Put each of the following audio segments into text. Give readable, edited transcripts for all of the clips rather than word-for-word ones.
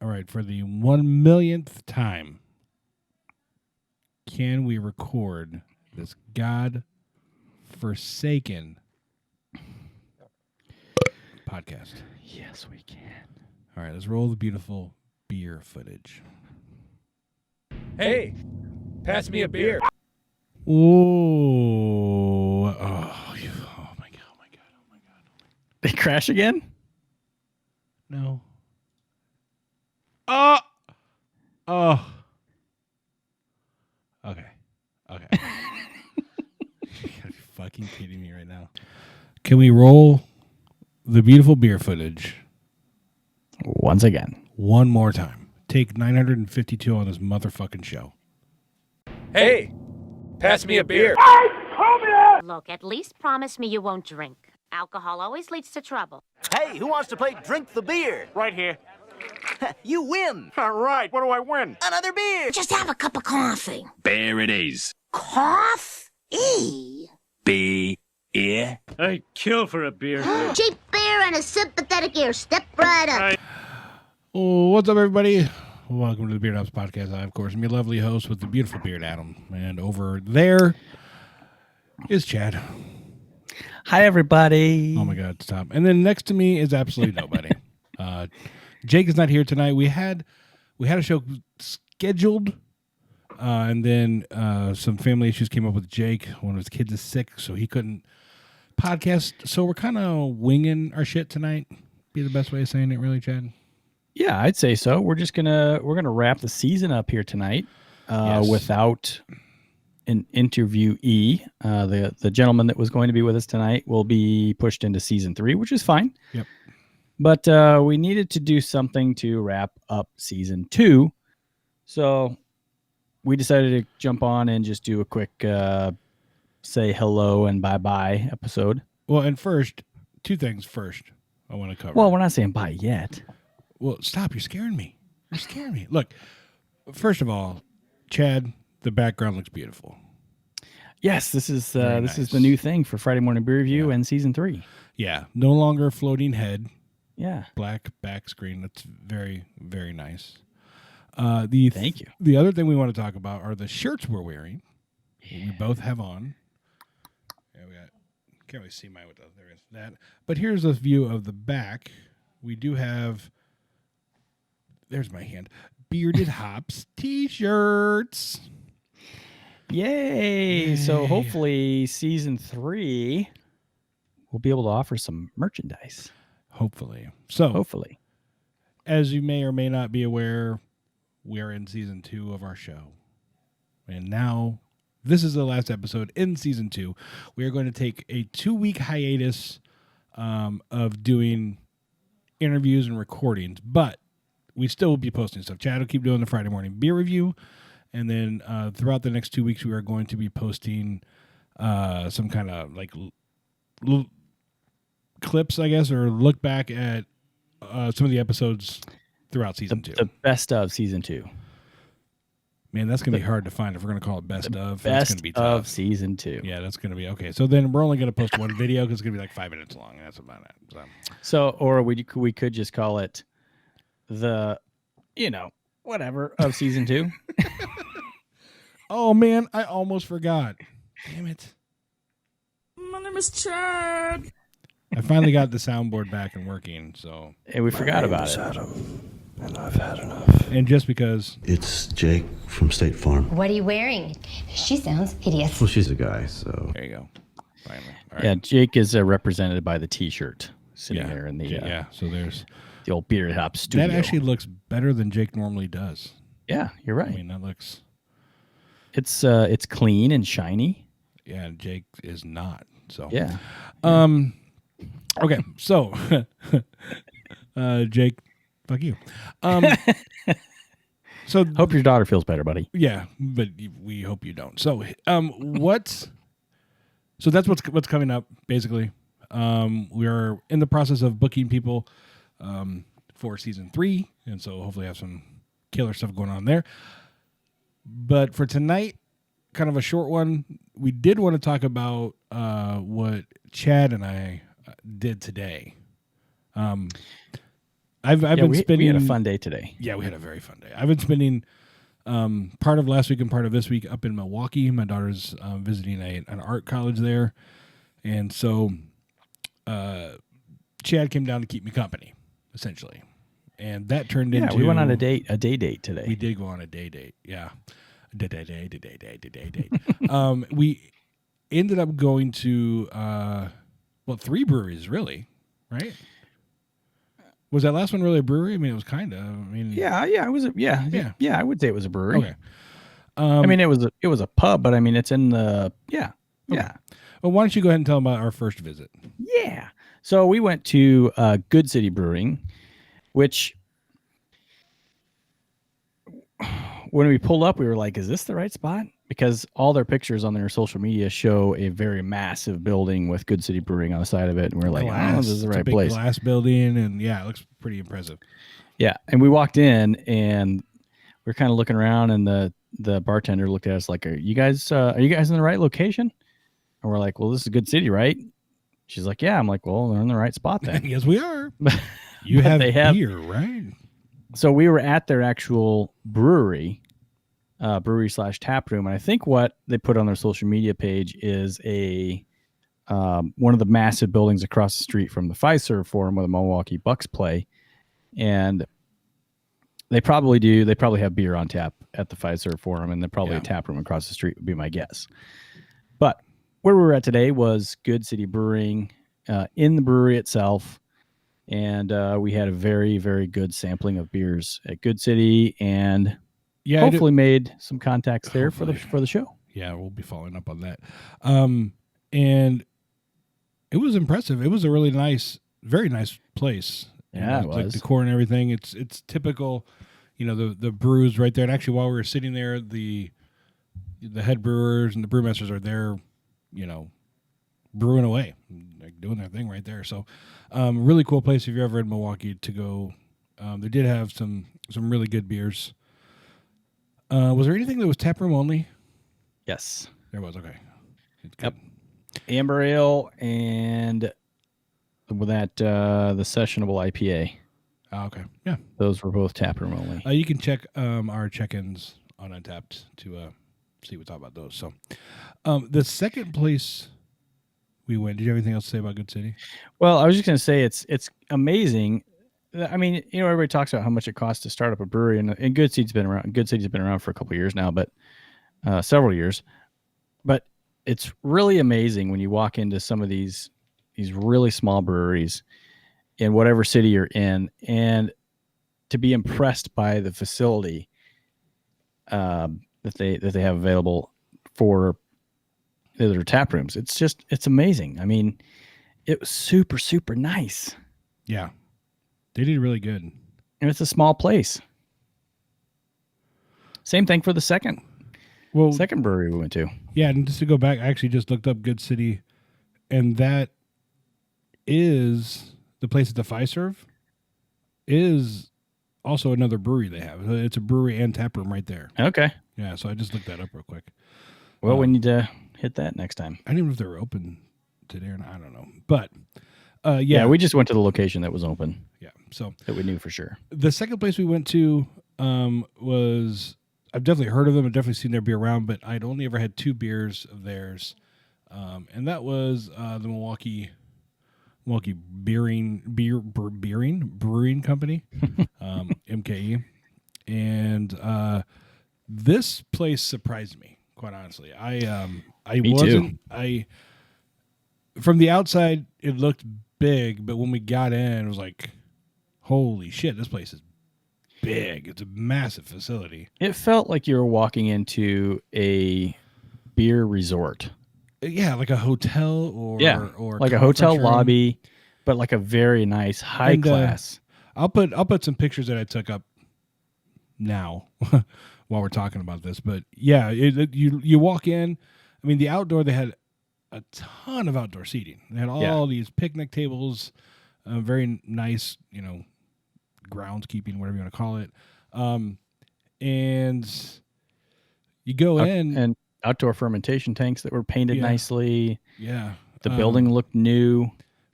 All right, for the 1,000,000th time, can we record this God-forsaken podcast? Yes, we can. All right, let's roll the beautiful beer footage. Hey, pass me a beer. Oh, my God. They crash again? No. Oh. Okay. You gotta be fucking kidding me right now. Can we roll the beautiful beer footage Once again. one more time? Take 952 on this motherfucking show. Hey, pass me a beer. Look, at least promise me you won't drink. Alcohol always leads to trouble. Hey, who wants to play Drink the Beer? Right here. You win. All right, what do I win? Another beer. Just have a cup of coffee. There it is. Coffee? Beer. I'd kill for a beer. Cheap beer and a sympathetic ear. Step right up. Oh, what's up, everybody? Welcome to the BeerdedHops Podcast. I, of course, am your lovely host with the beautiful beard, Adam. And over there is Chad. Hi, everybody. Oh, my God, stop. And then next to me is absolutely nobody. Jake is not here tonight. We had a show scheduled, and then some family issues came up with Jake. One of his kids is sick, so he couldn't podcast. So we're kind of winging our shit tonight. Be the best way of saying it, really, Chad? Yeah, I'd say so. We're gonna wrap the season up here tonight Yes. without an interviewee. The gentleman that was going to be with us tonight will be pushed into season 3, which is fine. Yep. But we needed to do something to wrap up season 2. So we decided to jump on and just do a quick say hello and bye-bye episode. Well, and first, two things first I want to cover. Well, we're not saying bye yet. Well, stop. You're scaring me. You're scaring me. Look, first of all, Chad, the background looks beautiful. Yes, this is Very this is nice. the new thing for Friday Morning Beer Review and season 3. Yeah, no longer floating head, Yeah. black back screen. That's very, very nice. Thank you. The other thing we want to talk about are the shirts we're wearing. We both have on. Yeah, we got. Can't really see mine with those. There is that. But here's a view of the back. We do have. There's my hand. BeerdedHops T-shirts. Yay. So Yay. hopefully season 3 we'll be able to offer some merchandise. Hopefully. So, Hopefully. as you may or may not be aware, we are in season 2 of our show. And now, this is the last episode in season 2. We are going to take a 2-week hiatus of doing interviews and recordings, but we still will be posting stuff. Chad will keep doing the Friday morning beer review. And then throughout the next 2 weeks, we are going to be posting some kind of like clips, I guess, or look back at some of the episodes throughout season 2. The best of season 2. Man, that's going to be hard to find if we're going to call it best of. That's going Best to be of tough. season 2. Yeah, that's going to be okay. So then we're only going to post one video because it's going to be like 5 minutes long. And that's about it. So, or we could just call it the, whatever of season 2. Oh, man, I almost forgot. Damn it. My name is Chad. I finally got the soundboard back and working, so. And we forgot about it. Adam, and I've had enough. And just because. It's Jake from State Farm. What are you wearing? She sounds hideous. Well, she's a guy, so. There you go. Finally. All right. Yeah, Jake is represented by the T-shirt sitting there in the so there's. the old BeerdedHops studio. That actually looks better than Jake normally does. Yeah, you're right. I mean, that looks. It's clean and shiny. Yeah, Jake is not. So. Yeah. Okay, so. Jake, fuck you. So Hope your daughter feels better, buddy. yeah, but we hope you don't. So so that's what's coming up basically. We are in the process of booking people for season 3, and so hopefully have some killer stuff going on there. But for tonight, kind of a short one, we did want to talk about what Chad and I did today. I've been spending. We had a fun day today. Yeah, we had a very fun day. I've been spending part of last week and part of this week up in Milwaukee. My daughter's visiting an art college there, and so Chad came down to keep me company, essentially, and that turned into. We went on a day date today. We did go on a day date. Yeah, day. We ended up going to 3 breweries, really, right? Was that last one really a brewery? I mean, it was kind of. Yeah, it was. Yeah. I would say it was a brewery. Okay. It was a pub, but I mean, it's in the yeah. Well, why don't you go ahead and tell them about our first visit? Yeah. So we went to Good City Brewing, which when we pulled up, we were like, "Is this the right spot?" Because all their pictures on their social media show a very massive building with Good City Brewing on the side of it, and we're like, "Oh, this is the right place." Glass building, and yeah, it looks pretty impressive. Yeah, and we walked in, and we're kind of looking around, and the bartender looked at us like, "Are you guys in the right location?" And we're like, "Well, this is Good City, right?" She's like, "Yeah." I'm like, "Well, they're in the right spot then." Yes, we are. You have beer, right? So we were at their actual brewery /tap room, and I think what they put on their social media page is one of the massive buildings across the street from the Fiserv Forum where the Milwaukee Bucks play, and they probably have beer on tap at the Fiserv Forum, and they're probably a tap room across the street would be my guess. But where we were at today was Good City Brewing in the brewery itself, and we had a very, very good sampling of beers at Good City, and hopefully made some contacts there for the show. Yeah, we'll be following up on that. And it was impressive. It was a really nice, very nice place. Yeah, it was. Like decor and everything. It's typical, the brews right there. And actually, while we were sitting there, the head brewers and the brewmasters are there, brewing away, like doing their thing right there. So, really cool place if you're ever in Milwaukee to go. They did have some really good beers. Was there anything that was taproom only? Yes. There was, okay. Yep. Amber Ale and with that the sessionable IPA. Oh, okay. Yeah. Those were both taproom only. You can check our check-ins on Untappd to see what's all about those. So the second place we went, did you have anything else to say about Good City? Well, I was just going to say it's amazing. I mean, everybody talks about how much it costs to start up a brewery, and Good City's been around. Good City's been around for a couple of years now, but several years. But it's really amazing when you walk into some of these really small breweries in whatever city you're in, and to be impressed by the facility that they have available for their tap rooms. It's amazing. I mean, it was super, super nice. Yeah. They did really good. And it's a small place. Same thing for the second brewery we went to. Yeah, and just to go back, I actually just looked up Good City, and that is the place at the Fiserv is also another brewery they have. It's a brewery and tap room right there. Okay. Yeah, so I just looked that up real quick. Well, we need to hit that next time. I don't even know if they were open today or not. I don't know. But yeah, we just went to the location that was open. Yeah, so that we knew for sure. The second place we went to was, I've definitely heard of them. I've definitely seen their beer around, but I'd only ever had 2 beers of theirs, and that was the Milwaukee Brewing Company, MKE, and this place surprised me, quite honestly. From the outside it looked big, but when we got in, it was like, holy shit, this place is big. It's a massive facility. It felt like you were walking into a beer resort. Yeah, like a hotel or like a hotel lobby, but like a very nice high class. I'll put some pictures that I took up now while we're talking about this. But yeah, you walk in. I mean, the outdoor, they had a ton of outdoor seating. They had all these picnic tables, very nice, groundskeeping, whatever you want to call it. And you go in. And outdoor fermentation tanks that were painted nicely. Yeah. The building looked new.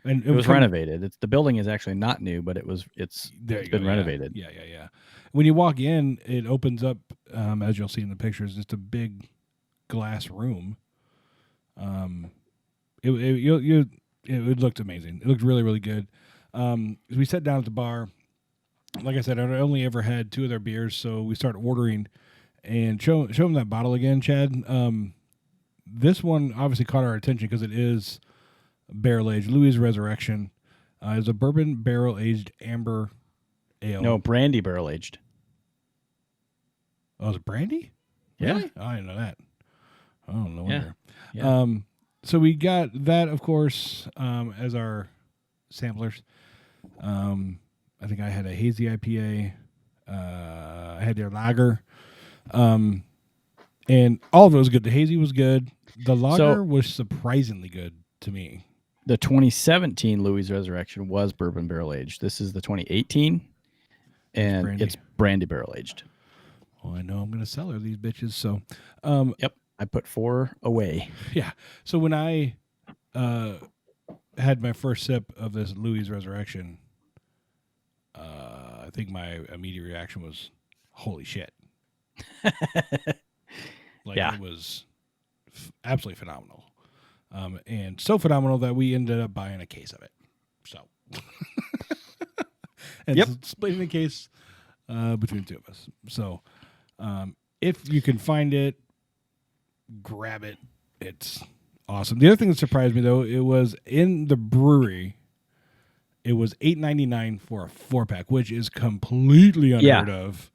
And It was renovated. The building is actually not new, but it's been renovated. Yeah. When you walk in, it opens up, as you'll see in the pictures, just a big glass room. It looked amazing. It looked really, really good. We sat down at the bar. Like I said, I only ever had 2 of their beers, so we started ordering and show them that bottle again, Chad. This one obviously caught our attention because it is barrel aged. Louis Resurrection is a bourbon barrel aged amber ale. No, brandy barrel aged. Oh, is it brandy? Yeah. Really? Oh, I didn't know that. Oh, no wonder. Yeah. So we got that, of course, as our samplers. I think I had a hazy IPA. I had their lager. And all of it was good. The hazy was good. The lager was surprisingly good to me. The 2017 Louis Resurrection was bourbon barrel aged. This is the 2018, and it's brandy barrel aged. Well, I know I'm going to sell her these bitches. So, yep, I put 4 away. Yeah. So when I had my first sip of this Louis Resurrection, I think my immediate reaction was, "Holy shit!" It was absolutely phenomenal, and so phenomenal that we ended up buying a case of it. So, and splitting the case between the 2 of us. So, if you can find it, grab it. It's awesome. The other thing that surprised me, though, it was in the brewery. It was $8.99 for a 4-pack, which is completely unheard of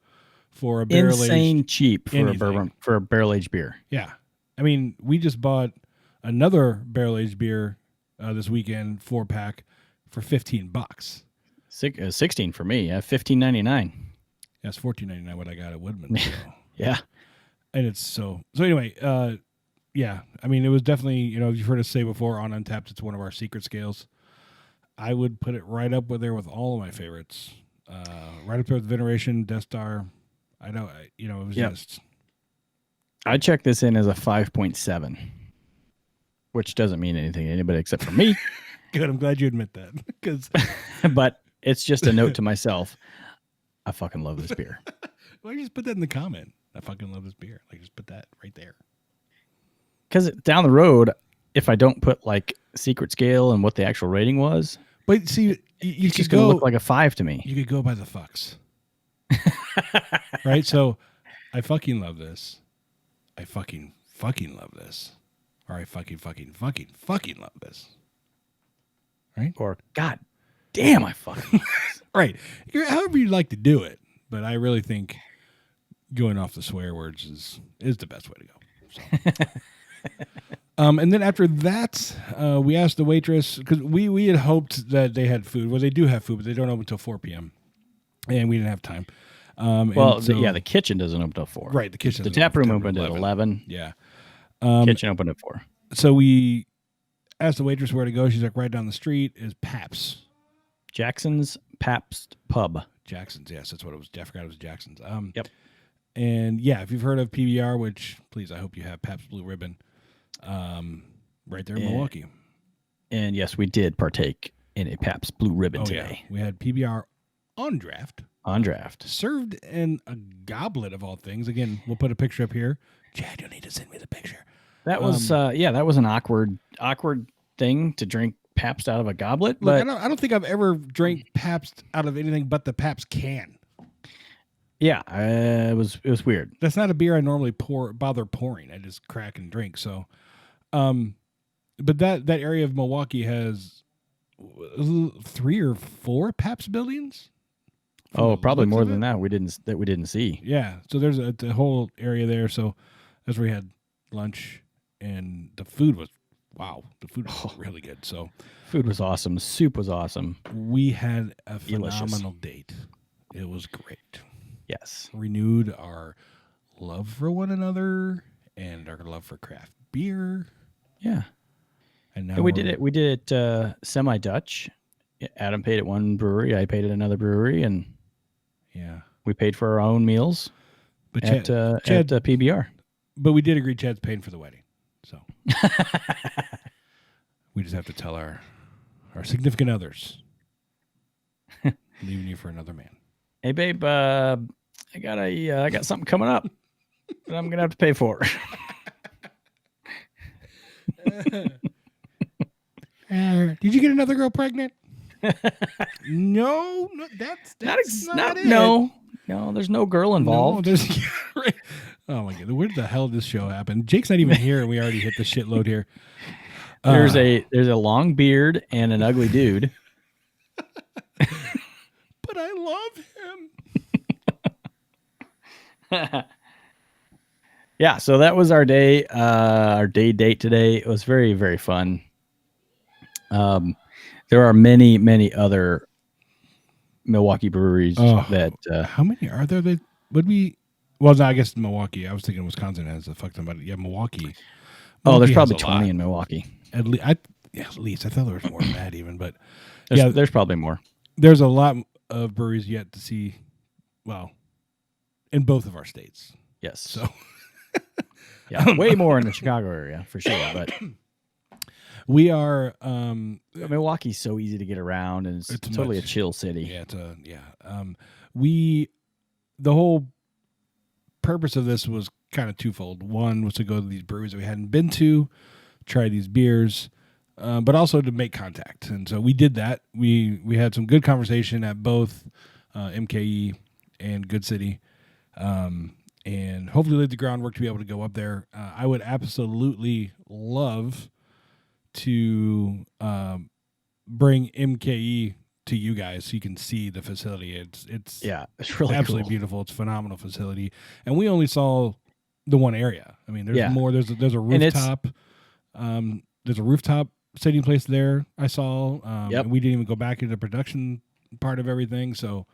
for a barrel-aged. Insane cheap for anything. a barrel-aged beer. Yeah. I mean, we just bought another barrel-aged beer this weekend, 4-pack, for $15. 16 for me. $15.99. That's $14.99 what I got at Woodman. So. Yeah. And it's so anyway, yeah. I mean, it was definitely, you've heard us say before on Untapped, it's one of our secret scales. I would put it right up there with all of my favorites. Right up there with Veneration, Death Star. I know, it was just. I checked this in as a 5.7, which doesn't mean anything to anybody except for me. Good. I'm glad you admit that. But it's just a note to myself. I fucking love this beer. Why don't you just put that in the comment? I fucking love this beer. Just put that right there. Because down the road, if I don't put secret scale and what the actual rating was, but see, you it's just going to look like a 5 to me. You could go by the fucks, right? So, I fucking love this. I fucking love this, or I fucking love this, right? Or God damn, I fucking right. However you like to do it, but I really think going off the swear words is the best way to go. So. And then after that, we asked the waitress, because we had hoped that they had food. Well, they do have food, but they don't open until 4 p.m. And we didn't have time. The kitchen doesn't open until 4. Right, the kitchen. The tap room opened at 11. Yeah. Kitchen opened at 4. So we asked the waitress where to go. She's like, right down the street is Pabst. Jackson's Pabst Pub. Jackson's, yes, that's what it was. I forgot it was Jackson's. Yep. And yeah, if you've heard of PBR, which please, I hope you have, Pabst Blue Ribbon, right there in Milwaukee. And yes, we did partake in a Pabst Blue Ribbon today. Yeah. We had PBR on draft. Served in a goblet of all things. Again, we'll put a picture up here. Chad, you'll need to send me the picture. That was that was an awkward thing to drink Pabst out of a goblet. Look, I don't think I've ever drank Pabst out of anything but the Pabst can. Yeah, it was weird. That's not a beer I normally bother pouring. I just crack and drink. So, but that area of Milwaukee has 3 or 4 Pabst buildings. Oh, probably more than that. We didn't see. Yeah, so there's a whole area there. So that's where we had lunch, and the food was really good. So food was awesome. The soup was awesome. We had a phenomenal date. It was great. Yes. Renewed our love for one another and our love for craft beer. Yeah. And now we did it semi-Dutch. Adam paid at one brewery. I paid at another brewery. And yeah, we paid for our own meals at Chad, PBR. But we did agree Chad's paying for the wedding. So we just have to tell our our significant others leaving you for another man. Hey, babe, I got something coming up that I'm gonna have to pay for. Did you get another girl pregnant? No, that's not it. No, there's no girl involved. No, oh my god, where the hell did this show happen? Jake's not even here, and we already hit the shitload here. There's a long beard and an ugly dude. But I love him. Yeah, so that was our day date today. It was very, very fun. There are many, many other Milwaukee breweries that. How many are there? That would be. Well, no, I guess Milwaukee. I was thinking Wisconsin has the fuck them, but yeah, Milwaukee. There's probably 20 in Milwaukee. At least, I thought there was more than that even, but there's probably more. There's a lot of breweries yet to see. Well, in both of our states. Yes. So. Yeah, way more in the Chicago area for sure, but. We are Milwaukee's so easy to get around, and it's totally a chill city. Yeah, the whole purpose of this was kind of twofold. One was to go to these breweries that we hadn't been to, try these beers, but also to make contact. And so we did that. We had some good conversation at both MKE and Good City, and hopefully laid the groundwork to be able to go up there. I would absolutely love to bring MKE to you guys so you can see the facility. It's really absolutely cool. Beautiful. It's a phenomenal facility, and we only saw the one area. I mean, there's more. There's a rooftop. There's a rooftop sitting place there. I saw. And we didn't even go back into the production part of everything. So,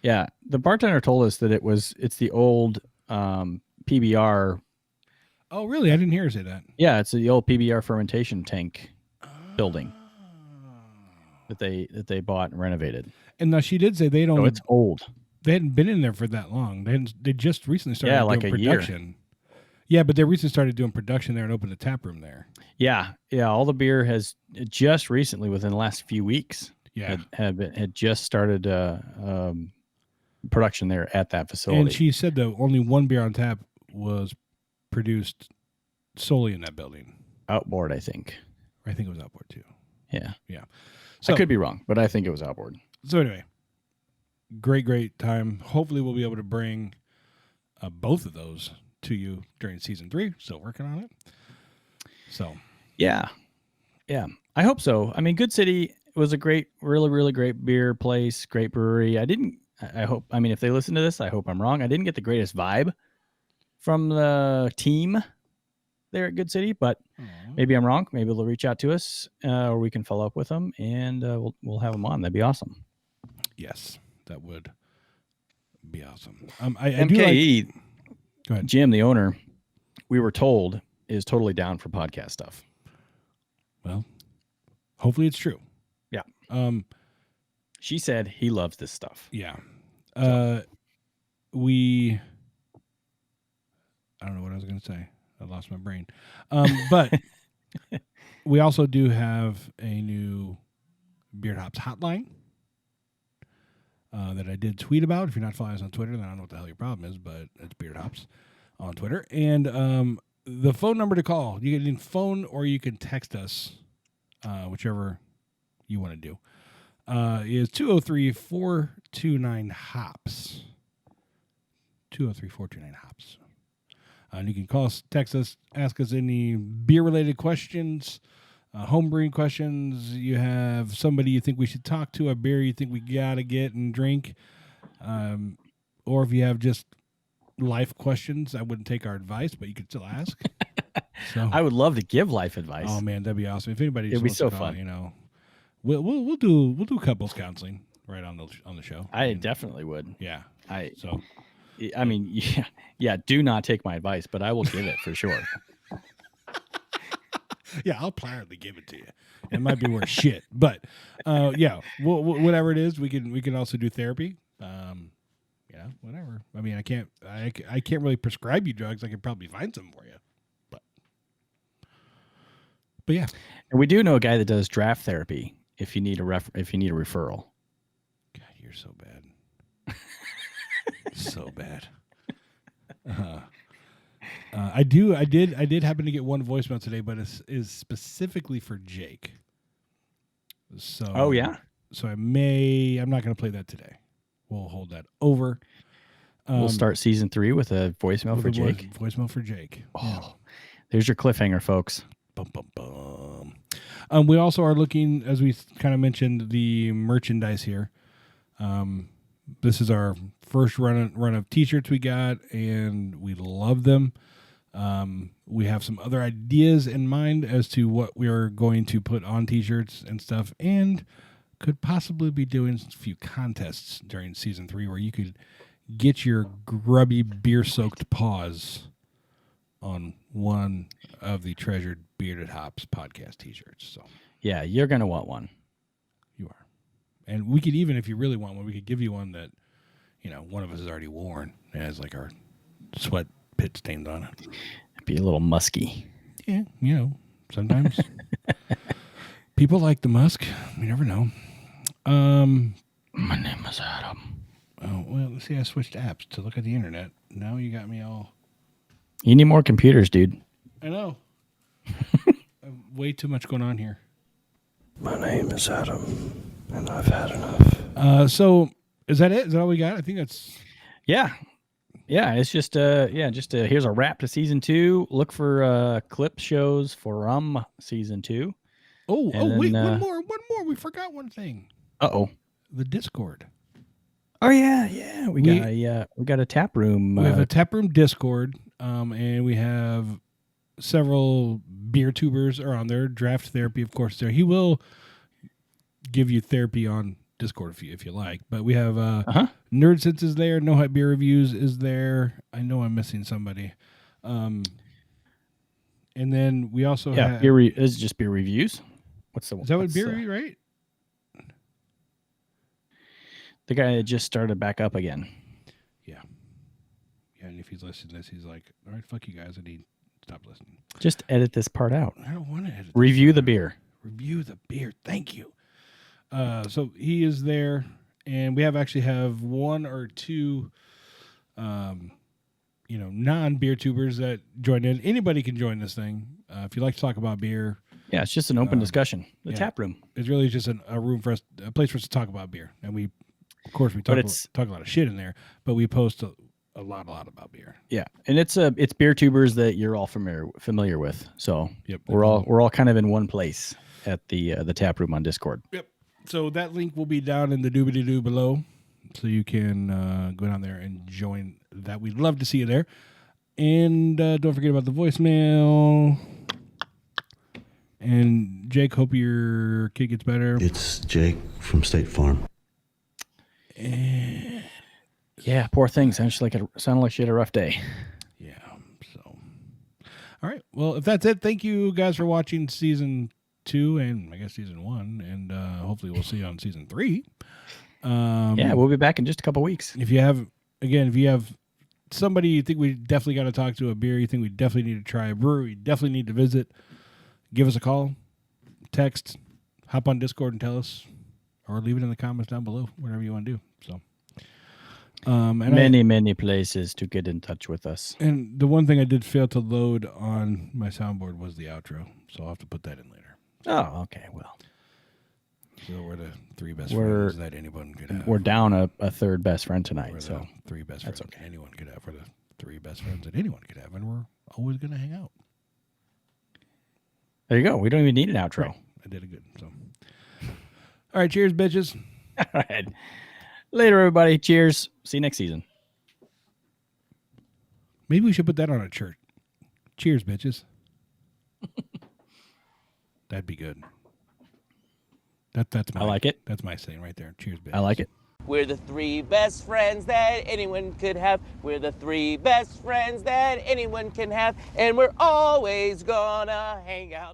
yeah, the bartender told us that it's the old PBR. Oh, really? I didn't hear her say that. Yeah, it's the old PBR fermentation tank building that they bought and renovated. And now she did say they don't. So it's old. They hadn't been in there for that long. They just recently started doing production. Year. Yeah, but they recently started doing production there and opened a tap room there. Yeah. All the beer has just recently, within the last few weeks, had just started production there at that facility. And she said that only one beer on tap was produced solely in that building. Outboard, I think. I think it was outboard too. Yeah. So I could be wrong, but I think it was outboard. So anyway, great time. Hopefully we'll be able to bring both of those to you during season 3. Still working on it. So yeah, I hope so. I mean, Good City was a really great beer place, great brewery. I hope. I mean, if they listen to this, I hope I'm wrong. I didn't get the greatest vibe from the team there at Good City, but maybe I'm wrong. Maybe they'll reach out to us, or we can follow up with them, and we'll have them on. That'd be awesome. Yes, that would be awesome. MKE, go ahead. Jim, the owner, we were told is totally down for podcast stuff. Well, hopefully it's true. Yeah. She said he loves this stuff. Yeah. So. I don't know what I was going to say. I lost my brain. But we also do have a new BeerdedHops Hotline that I did tweet about. If you're not following us on Twitter, then I don't know what the hell your problem is, but it's BeerdedHops on Twitter. And the phone number to call, you can phone or you can text us, whichever you want to do, is 203-429-HOPS. 203-429-HOPS. And you can call us, text us, ask us any beer-related questions, homebrewing questions. You have somebody you think we should talk to, a beer you think we got to get and drink. Or if you have just life questions, I wouldn't take our advice, but you could still ask. So, I would love to give life advice. Oh, man, that'd be awesome. If anybody It'd be so call, fun. We'll do couples counseling right on the show. I definitely would. Yeah. I mean, do not take my advice, but I will give it for sure. Yeah, I'll proudly give it to you. It might be worth shit, but whatever it is, we can also do therapy. Whatever. I mean, I can't really prescribe you drugs. I could probably find some for you, but yeah. And we do know a guy that does draft therapy, if you need a referral. God, you're so bad. So bad. I did happen to get one voicemail today, but it is specifically for Jake. So Oh yeah. So I'm not going to play that today. We'll hold that over. We'll start season 3 with a voicemail for Jake. Voicemail for Jake. Oh, there's your cliffhanger, folks. Bum, bum, bum. We also are looking, as we kind of mentioned, the merchandise here. This is our first run of T-shirts we got, and we love them. We have some other ideas in mind as to what we are going to put on T-shirts and stuff, and could possibly be doing a few contests during season 3 where you could get your grubby beer-soaked paws on one of the treasured Bearded Hops podcast T-shirts. So yeah, you're gonna want one. You are, and we could even, if you really want one, we could give you one that, one of us has already worn. It has like our sweat pit stains on it. It'd be a little musky. Yeah, sometimes people like the musk. You never know. My name is Adam. Oh, well, let's see. I switched apps to look at the internet. Now you got me all. You need more computers, dude. I know. Way too much going on here. My name is Adam, and I've had enough. So is that it? Is that all we got? I think that's. Yeah. It's just here's a wrap to season 2. Look for clip shows from season 2. Wait, one more. We forgot one thing. Uh-oh. The Discord. Oh yeah. We got a tap room. We have a tap room Discord, and we have several beer tubers are on there. Draft Therapy, of course, there. He will give you therapy on Discord if you like. But we have Nerd Sense is there. No Hype Beer Reviews is there. I know I'm missing somebody. And then we also have it's just beer reviews. Is that what beer review, right? The guy that just started back up again. Yeah. And if he's listening to this, he's like, all right, fuck you guys. I need to stop listening. Just edit this part out. I don't want to edit. Review the beer. Review the beer. Thank you. So he is there, and we actually have one or two, non-beer tubers that join in. Anybody can join this thing. If you like to talk about beer. Yeah, it's just an open discussion. The tap room. It's really just a room for us, a place for us to talk about beer. And we, of course, we talk a lot of shit in there, but we post a lot about beer. Yeah, and it's beer tubers that you're all familiar with. So yep, we're all kind of in one place at the tap room on Discord. Yep. So that link will be down in the doobity-doo below, so you can go down there and join that. We'd love to see you there. And don't forget about the voicemail. And Jake, hope your kid gets better. It's Jake from State Farm. Yeah, poor thing. Sounded like she had a rough day. Yeah. So, all right. Well, if that's it, thank you guys for watching season 2 and I guess season 1, and hopefully we'll see you on season 3. Yeah, we'll be back in just a couple weeks. If you have somebody you think we definitely got to talk to, a beer you think we definitely need to try, a brewery you definitely need to visit, give us a call, text, hop on Discord and tell us, or leave it in the comments down below, whatever you want to do. So, many places to get in touch with us. And the one thing I did fail to load on my soundboard was the outro, so I'll have to put that in later. Oh, okay. Well, so we're the 3 best friends that anyone could have. We're down a third best friend tonight. We're so the 3 best friends anyone could have. We're the 3 best friends that anyone could have, and we're always going to hang out. There you go. We don't even need an outro. Right. I did it good. So, all right. Cheers, bitches. All right. Later, everybody. Cheers. See you next season. Maybe we should put that on a shirt. Cheers, bitches. That'd be good. That's my. I like it. That's my saying right there. Cheers, bitches. I like it. We're the 3 best friends that anyone could have. We're the 3 best friends that anyone can have. And we're always gonna hang out.